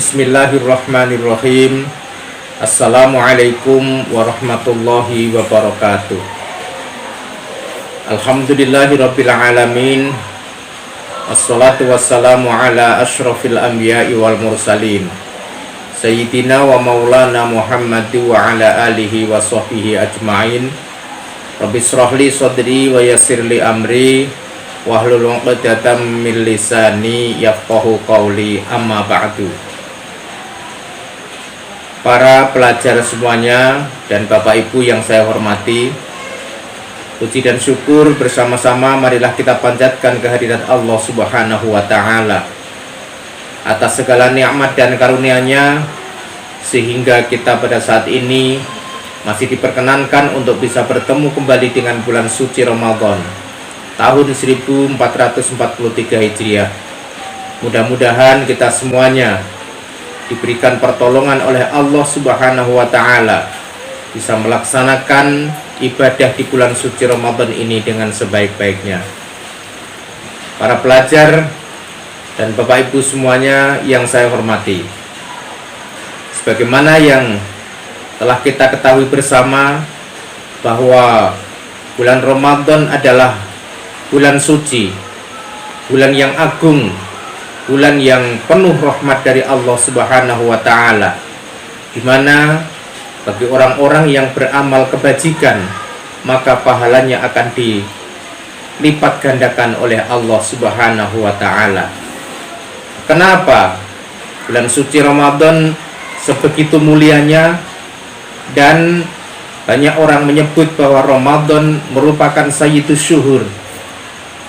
Bismillahirrahmanirrahim. Assalamualaikum warahmatullahi wabarakatuh. Alhamdulillahirabbil alamin. Assalatu wassalamu ala asyrafil anbiya'i wal mursalin Sayyidina wa maulana Muhammad wa ala alihi wa sahbihi ajma'in. Rabbi shrahli sadri wa yassirli amri wahlul 'uqdatam min lisani yafqahu qawli, amma ba'du. Para pelajar semuanya dan Bapak Ibu yang saya hormati, puji dan syukur bersama-sama marilah kita panjatkan kehadirat Allah Subhanahu wa Ta'ala atas segala nikmat dan karunia-Nya, sehingga kita pada saat ini masih diperkenankan untuk bisa bertemu kembali dengan bulan suci Ramadan tahun 1443 Hijriah. Mudah-mudahan kita semuanya diberikan pertolongan oleh Allah Subhanahu wa Ta'ala bisa melaksanakan ibadah di bulan suci Ramadan ini dengan sebaik-baiknya. Para pelajar dan Bapak Ibu semuanya yang saya hormati, sebagaimana yang telah kita ketahui bersama bahwa bulan Ramadan adalah bulan suci, bulan yang agung, bulan yang penuh rahmat dari Allah Subhanahu wa Ta'ala, di mana bagi orang-orang yang beramal kebajikan maka pahalanya akan dilipat gandakan oleh Allah Subhanahu wa Ta'ala. Kenapa bulan suci Ramadan sebegitu mulianya, dan banyak orang menyebut bahwa Ramadan merupakan sayyidus syuhur?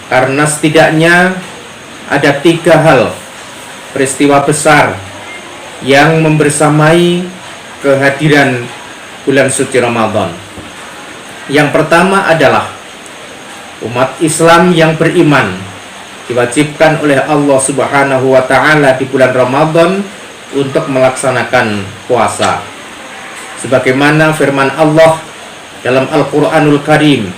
Karena setidaknya ada 3 hal peristiwa besar yang membersamai kehadiran bulan suci Ramadan. Yang pertama adalah umat Islam yang beriman diwajibkan oleh Allah Subhanahu wa Ta'ala di bulan Ramadan untuk melaksanakan puasa, sebagaimana firman Allah dalam Al-Qur'anul Karim.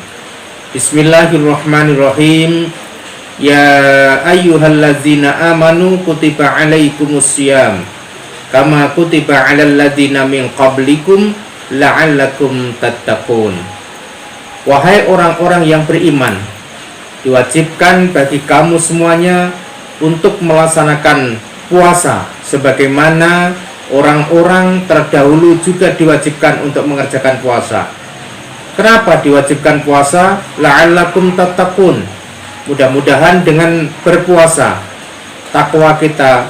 Bismillahirrahmanirrahim. Ya ayyuhalladzina amanu kutiba alaikumusiyam kama kutiba alal ladzina min qablikum la'allakum tattaqun. Wahai orang-orang yang beriman, diwajibkan bagi kamu semuanya untuk melaksanakan puasa sebagaimana orang-orang terdahulu juga diwajibkan untuk mengerjakan puasa. Kenapa diwajibkan puasa? La'allakum tattaqun. Mudah-mudahan dengan berpuasa takwa kita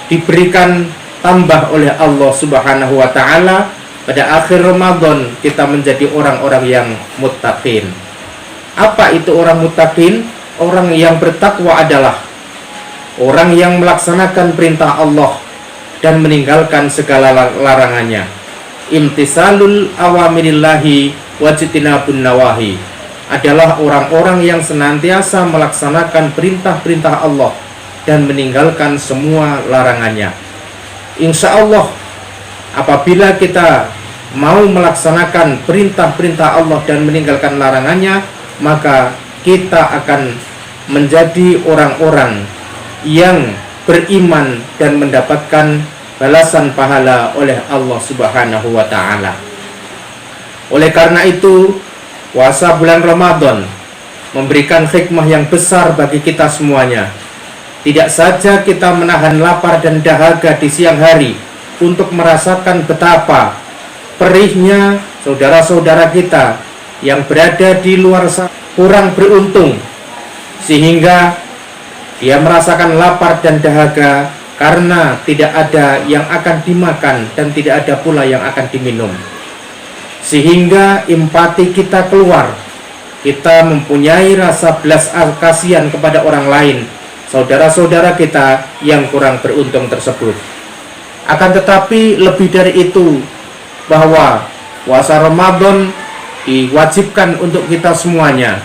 diberikan tambah oleh Allah Subhanahu wa Ta'ala. Pada akhir Ramadan kita menjadi orang-orang yang muttaqin. Apa itu orang muttaqin? Orang yang bertakwa adalah orang yang melaksanakan perintah Allah dan meninggalkan segala larangannya. Imtisalul awamirillahi wajtinabun nawahi adalah orang-orang yang senantiasa melaksanakan perintah-perintah Allah dan meninggalkan semua larangannya. Insya Allah, apabila kita mau melaksanakan perintah-perintah Allah dan meninggalkan larangannya, maka kita akan menjadi orang-orang yang beriman dan mendapatkan balasan pahala oleh Allah Subhanahu wa Ta'ala. Oleh karena itu, puasa bulan Ramadan memberikan hikmah yang besar bagi kita semuanya. Tidak saja kita menahan lapar dan dahaga di siang hari untuk merasakan betapa perihnya saudara-saudara kita yang berada di luar sana kurang beruntung, sehingga dia merasakan lapar dan dahaga karena tidak ada yang akan dimakan dan tidak ada pula yang akan diminum. Sehingga empati kita keluar, kita mempunyai rasa belas kasihan kepada orang lain, saudara-saudara kita yang kurang beruntung tersebut. Akan tetapi lebih dari itu, bahwa puasa Ramadan diwajibkan untuk kita semuanya.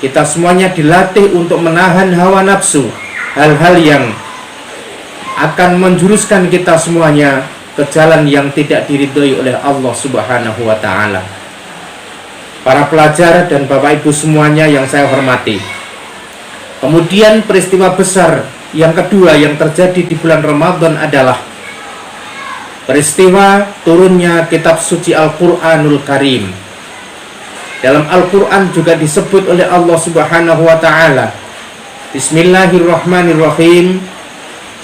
Kita semuanya dilatih untuk menahan hawa nafsu, hal-hal yang akan menjuruskan kita semuanya ke jalan yang tidak diridhoi oleh Allah Subhanahu wa Ta'ala. Para pelajar dan Bapak Ibu semuanya yang saya hormati, kemudian peristiwa besar yang kedua yang terjadi di bulan Ramadan adalah peristiwa turunnya kitab suci Al-Quranul Karim. Dalam Al-Quran juga disebut oleh Allah Subhanahu wa ta'ala, Bismillahirrahmanirrahim,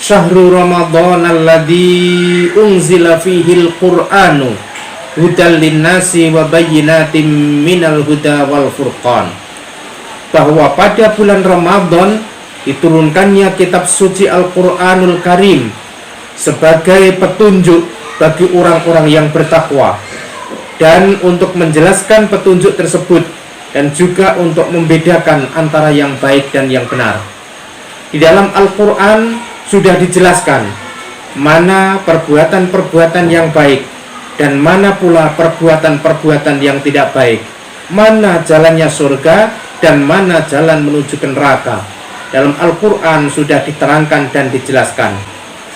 Syahrul Ramadan alladzi unzila fihil Qur'anu hudal linnasi wa bayyinatim minal huda wal furqan. Bahwa pada bulan Ramadan diturunkannya kitab suci Al-Quranul Karim sebagai petunjuk bagi orang-orang yang bertakwa, dan untuk menjelaskan petunjuk tersebut dan juga untuk membedakan antara yang baik dan yang benar. Di dalam Al-Quran sudah dijelaskan mana perbuatan-perbuatan yang baik dan mana pula perbuatan-perbuatan yang tidak baik, mana jalannya surga dan mana jalan menuju ke neraka. Dalam Al-Quran sudah diterangkan dan dijelaskan.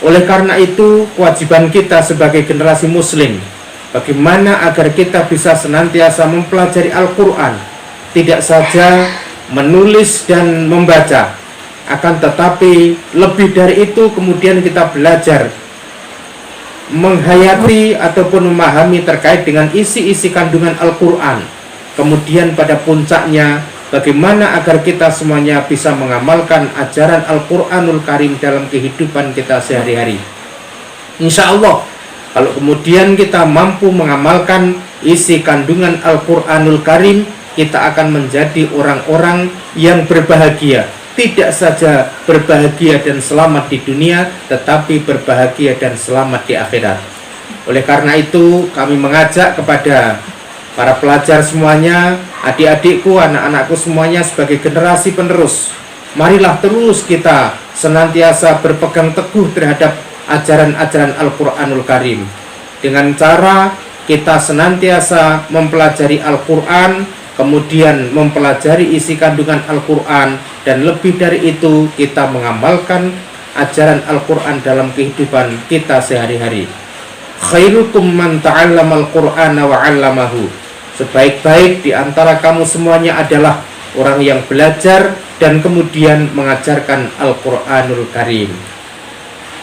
Oleh karena itu, kewajiban kita sebagai generasi muslim, bagaimana agar kita bisa senantiasa mempelajari Al-Quran, tidak saja menulis dan membaca, akan tetapi lebih dari itu kemudian kita belajar menghayati ataupun memahami terkait dengan isi-isi kandungan Al-Quran. Kemudian pada puncaknya, bagaimana agar kita semuanya bisa mengamalkan ajaran Al-Quranul Karim dalam kehidupan kita sehari-hari. Insya Allah, kalau kemudian kita mampu mengamalkan isi kandungan Al-Quranul Karim, kita akan menjadi orang-orang yang berbahagia. Tidak saja berbahagia dan selamat di dunia, tetapi berbahagia dan selamat di akhirat. Oleh karena itu, kami mengajak kepada para pelajar semuanya, adik-adikku, anak-anakku semuanya sebagai generasi penerus, marilah terus kita senantiasa berpegang teguh terhadap ajaran-ajaran Al-Quranul Karim. Dengan cara kita senantiasa mempelajari Al-Quran, kemudian mempelajari isi kandungan Al-Quran, dan lebih dari itu kita mengamalkan ajaran Al-Quran dalam kehidupan kita sehari-hari. Khairukum man ta'allamal Qur'ana wa 'allamahu. Sebaik-baik di antara kamu semuanya adalah orang yang belajar dan kemudian mengajarkan Al-Quranul Karim.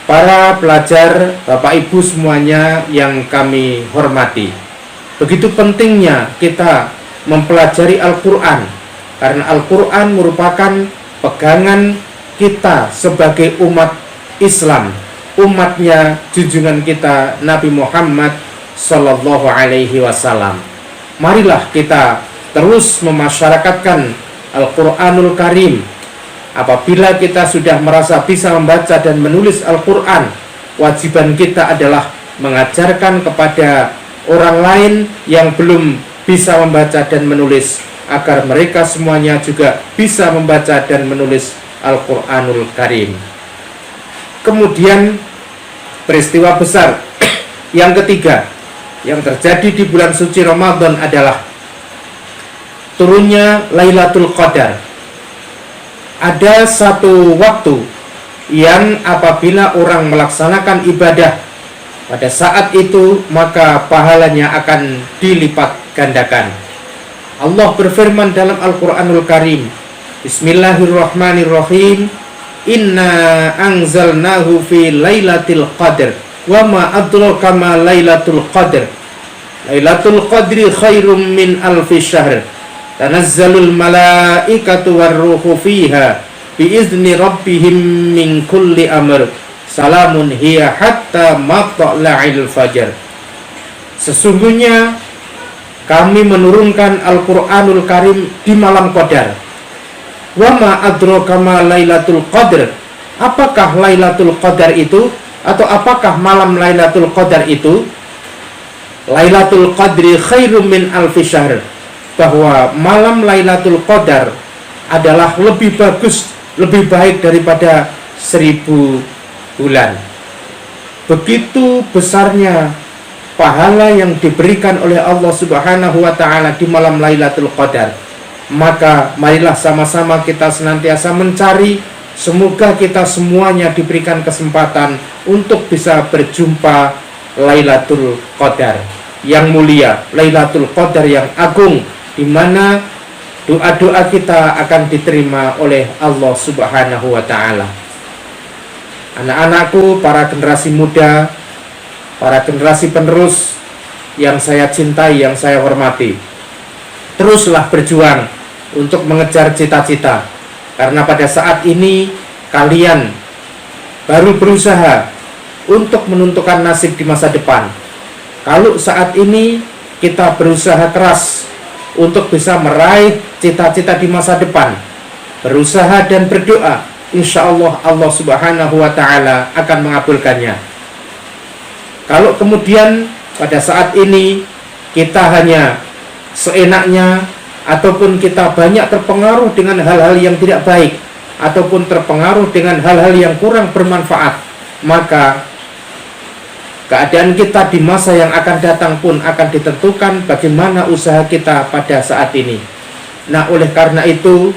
Para pelajar, Bapak Ibu semuanya yang kami hormati, begitu pentingnya kita mempelajari Al-Quran, karena Al-Quran merupakan pegangan kita sebagai umat Islam, umatnya junjungan kita Nabi Muhammad Sallallahu Alaihi Wasallam. Marilah kita terus memasyarakatkan Al-Quranul Karim. Apabila kita sudah merasa bisa membaca dan menulis Al-Quran, wajiban kita adalah mengajarkan kepada orang lain yang belum bisa membaca dan menulis, agar mereka semuanya juga bisa membaca dan menulis Al-Quranul Karim. Kemudian peristiwa besar yang ketiga yang terjadi di bulan suci Ramadan adalah turunnya Lailatul Qadar. Ada satu waktu yang apabila orang melaksanakan ibadah pada saat itu, maka pahalanya akan dilipat gandakan. Allah berfirman dalam Al-Quranul Karim, Bismillahirrahmanirrahim, Inna anzalnahu fi lailatul qadr, wa ma adraka ma lailatul qadr, Lailatul qadri khairum min alfi syahr, tanazzalul malaikatu warruhu fiha biizni rabbihim min kulli amr, salamun hiya hatta matla'il fajar. Sesungguhnya kami menurunkan Al-Quranul Karim di malam Qadar. Wa ma adraka ma Lailatul Qadr. Apakah Lailatul Qadar itu? Atau apakah malam Lailatul Qadar itu? Lailatul Qadri khairum min alfi syahr. Bahwa malam Lailatul Qadar adalah lebih bagus, lebih baik daripada 1000 bulan. Begitu besarnya pahala yang diberikan oleh Allah Subhanahu wa ta'ala di malam Lailatul Qadar. Maka marilah sama-sama kita senantiasa mencari, semoga kita semuanya diberikan kesempatan untuk bisa berjumpa Lailatul Qadar yang mulia, Lailatul Qadar yang agung, di mana doa-doa kita akan diterima oleh Allah Subhanahu wa ta'ala. Anak-anakku, para generasi muda, para generasi penerus yang saya cintai, yang saya hormati, teruslah berjuang untuk mengejar cita-cita, karena pada saat ini kalian baru berusaha untuk menentukan nasib di masa depan. Kalau saat ini kita berusaha keras untuk bisa meraih cita-cita di masa depan, berusaha dan berdoa, insya Allah Allah Subhanahu wa Ta'ala akan mengabulkannya. Kalau kemudian pada saat ini kita hanya seenaknya, ataupun kita banyak terpengaruh dengan hal-hal yang tidak baik, ataupun terpengaruh dengan hal-hal yang kurang bermanfaat, maka keadaan kita di masa yang akan datang pun akan ditentukan bagaimana usaha kita pada saat ini. Nah, oleh karena itu,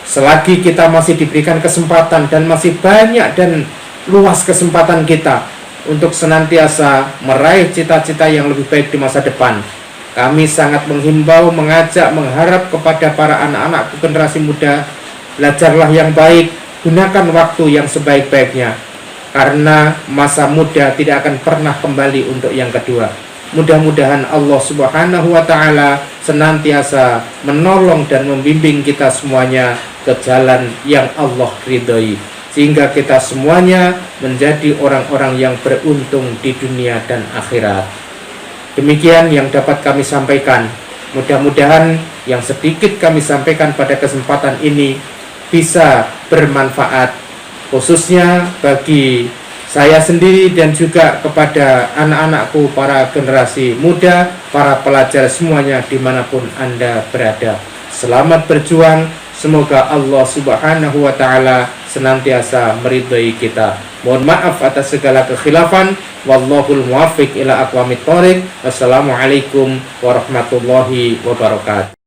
selagi kita masih diberikan kesempatan dan masih banyak dan luas kesempatan kita untuk senantiasa meraih cita-cita yang lebih baik di masa depan, kami sangat menghimbau, mengajak, mengharap kepada para anak-anak generasi muda, belajarlah yang baik, gunakan waktu yang sebaik-baiknya, karena masa muda tidak akan pernah kembali untuk yang kedua. Mudah-mudahan Allah Subhanahu wa Ta'ala senantiasa menolong dan membimbing kita semuanya ke jalan yang Allah ridhoi, sehingga kita semuanya menjadi orang-orang yang beruntung di dunia dan akhirat. Demikian yang dapat kami sampaikan. Mudah-mudahan yang sedikit kami sampaikan pada kesempatan ini bisa bermanfaat, khususnya bagi saya sendiri dan juga kepada anak-anakku, para generasi muda, para pelajar semuanya dimanapun Anda berada. Selamat berjuang. Semoga Allah Subhanahu wa Ta'ala senantiasa meridhai kita. Mohon maaf atas segala kekhilafan. Wallahul muwaffiq ila aqwamit thoriq. Wassalamualaikum warahmatullahi wabarakatuh.